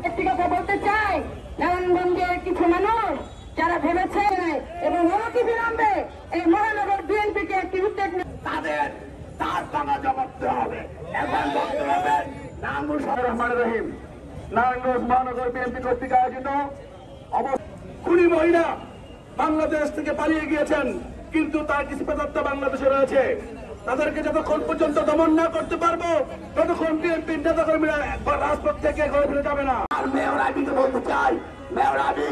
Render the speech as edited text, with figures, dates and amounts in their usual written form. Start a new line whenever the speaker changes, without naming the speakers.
একটি কথা বলতে চাই, নারায়ণগঞ্জের কিছু মানুষ যারা ভেবেছে এবং অনতিবিলম্বে এই মহানগর বিএনপিকে একটি উদ্যোগ
তাদের তার টাকা জবাব দিতে হবে। এখন বলতে হবে রহিম নারায়ণগঞ্জ মহানগর বিএনপি কর্তৃক আয়োজিত খুনি মহিলা বাংলাদেশ থেকে পালিয়ে গিয়েছেন, কিন্তু তার কিছু প্রেতাত্মা বাংলাদেশে রয়েছে। তাদেরকে যতক্ষণ পর্যন্ত দমন না করতে পারবো ততক্ষণ বিএনপি নেতাকর্মীরা রাজপথ থেকে ঘরে ফিরে যাবে না। আর মেয়র আবিকে বলতে চাই, মেয়র আবি